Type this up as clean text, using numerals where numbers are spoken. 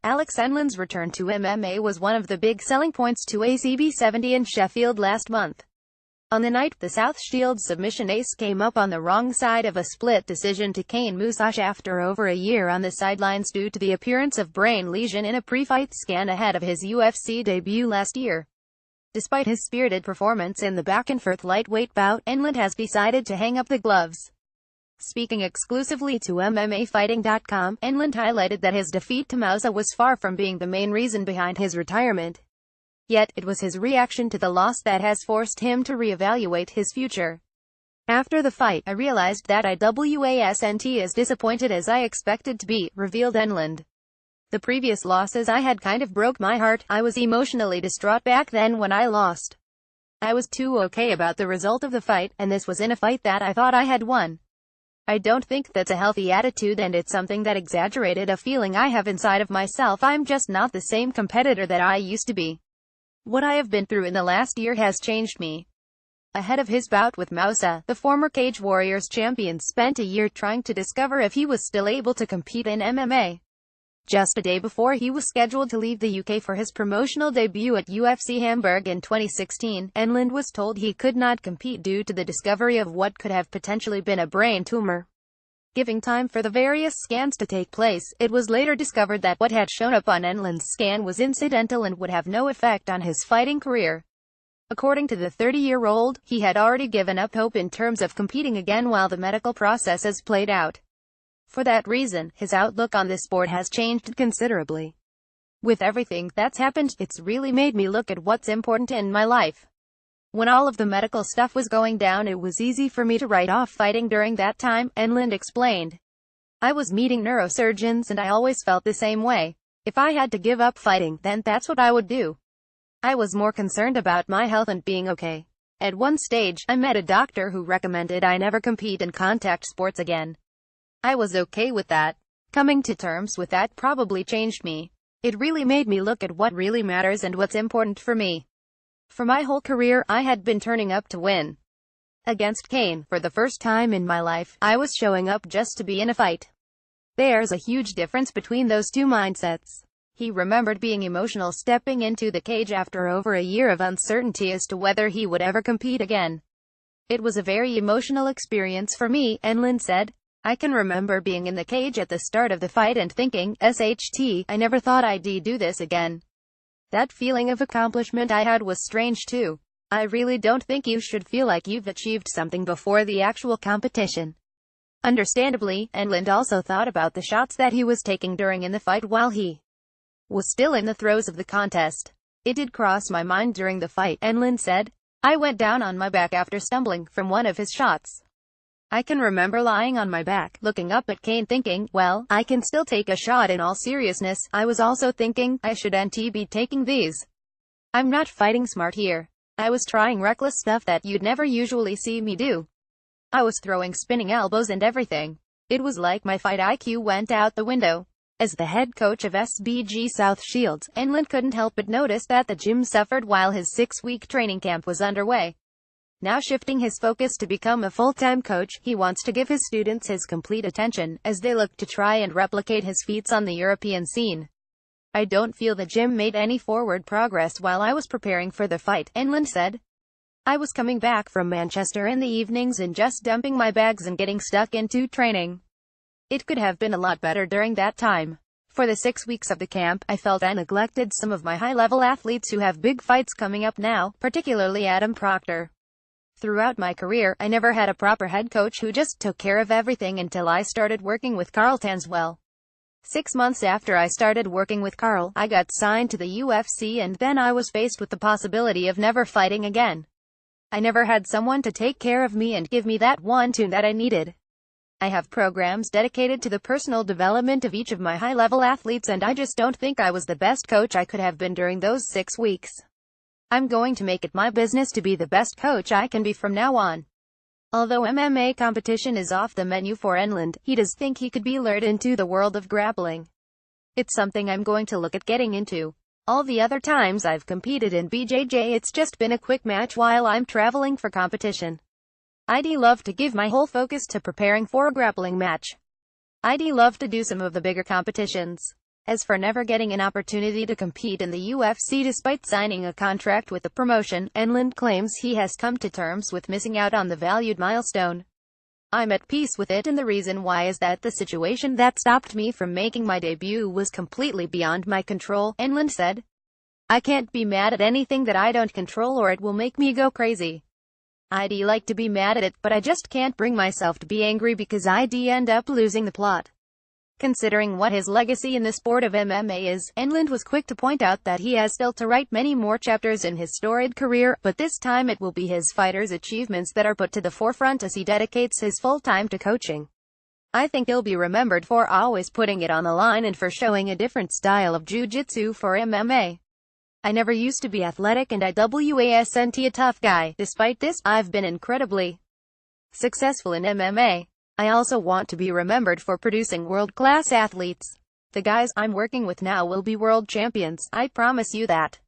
Alex Enlund's return to MMA was one of the big selling points to ACB 70 in Sheffield last month. On the night, the South Shield submission ace came up on the wrong side of a split decision to Kane Mousasi after over a year on the sidelines due to the appearance of brain lesion in a pre-fight scan ahead of his UFC debut last year. Despite his spirited performance in the back-and-forth lightweight bout, Enlund has decided to hang up the gloves. Speaking exclusively to MMAfighting.com, Enlund highlighted that his defeat to Mousasi was far from being the main reason behind his retirement. Yet, it was his reaction to the loss that has forced him to reevaluate his future. After the fight, I realized that I wasn't as disappointed as I expected to be, revealed Enlund. The previous losses I had kind of broke my heart. I was emotionally distraught back then when I lost. I was too okay about the result of the fight, and this was in a fight that I thought I had won. I don't think that's a healthy attitude, and it's something that exaggerated a feeling I have inside of myself. I'm just not the same competitor that I used to be. What I have been through in the last year has changed me. Ahead of his bout with Mousasi, the former Cage Warriors champion spent a year trying to discover if he was still able to compete in MMA. Just a day before he was scheduled to leave the UK for his promotional debut at UFC Hamburg in 2016, Enlund was told he could not compete due to the discovery of what could have potentially been a brain tumor. Giving time for the various scans to take place, it was later discovered that what had shown up on Enlund's scan was incidental and would have no effect on his fighting career. According to the 30-year-old, he had already given up hope in terms of competing again while the medical process has played out. For that reason, his outlook on the sport has changed considerably. With everything that's happened, it's really made me look at what's important in my life. When all of the medical stuff was going down, it was easy for me to write off fighting during that time, Enlund explained. I was meeting neurosurgeons and I always felt the same way. If I had to give up fighting, then that's what I would do. I was more concerned about my health and being okay. At one stage, I met a doctor who recommended I never compete in contact sports again. I was okay with that. Coming to terms with that probably changed me. It really made me look at what really matters and what's important for me. For my whole career, I had been turning up to win. Against Kane, for the first time in my life, I was showing up just to be in a fight. There's a huge difference between those two mindsets. He remembered being emotional stepping into the cage after over a year of uncertainty as to whether he would ever compete again. It was a very emotional experience for me, Enlund said. I can remember being in the cage at the start of the fight and thinking, I never thought I'd do this again. That feeling of accomplishment I had was strange too. I really don't think you should feel like you've achieved something before the actual competition. Understandably, Enlund also thought about the shots that he was taking during in the fight while he was still in the throes of the contest. It did cross my mind during the fight, Enlund said. I went down on my back after stumbling from one of his shots. I can remember lying on my back, looking up at Kane thinking, well, I can still take a shot. In all seriousness, I was also thinking, I shouldn't be taking these. I'm not fighting smart here. I was trying reckless stuff that you'd never usually see me do. I was throwing spinning elbows and everything. It was like my fight IQ went out the window. As the head coach of SBG South Shields, Enlund couldn't help but notice that the gym suffered while his 6-week training camp was underway. Now shifting his focus to become a full-time coach, he wants to give his students his complete attention, as they look to try and replicate his feats on the European scene. I don't feel the gym made any forward progress while I was preparing for the fight, Enlund said. I was coming back from Manchester in the evenings and just dumping my bags and getting stuck into training. It could have been a lot better during that time. For the 6 weeks of the camp, I felt I neglected some of my high-level athletes who have big fights coming up now, particularly Adam Proctor. Throughout my career, I never had a proper head coach who just took care of everything until I started working with Carl Tanswell. 6 months after I started working with Carl, I got signed to the UFC, and then I was faced with the possibility of never fighting again. I never had someone to take care of me and give me that one-two that I needed. I have programs dedicated to the personal development of each of my high-level athletes, and I just don't think I was the best coach I could have been during those 6 weeks. I'm going to make it my business to be the best coach I can be from now on. Although MMA competition is off the menu for Enlund, he does think he could be lured into the world of grappling. It's something I'm going to look at getting into. All the other times I've competed in BJJ, it's just been a quick match while I'm traveling for competition. I'd love to give my whole focus to preparing for a grappling match. I'd love to do some of the bigger competitions. As for never getting an opportunity to compete in the UFC despite signing a contract with the promotion, Enlund claims he has come to terms with missing out on the valued milestone. I'm at peace with it, and the reason why is that the situation that stopped me from making my debut was completely beyond my control, Enlund said. I can't be mad at anything that I don't control or it will make me go crazy. I'd like to be mad at it, but I just can't bring myself to be angry because I'd end up losing the plot. Considering what his legacy in the sport of MMA is, Enlund was quick to point out that he has still to write many more chapters in his storied career, but this time it will be his fighters' achievements that are put to the forefront as he dedicates his full time to coaching. I think he'll be remembered for always putting it on the line and for showing a different style of jiu-jitsu for MMA. I never used to be athletic and I wasn't a tough guy. Despite this, I've been incredibly successful in MMA. I also want to be remembered for producing world-class athletes. The guys I'm working with now will be world champions, I promise you that.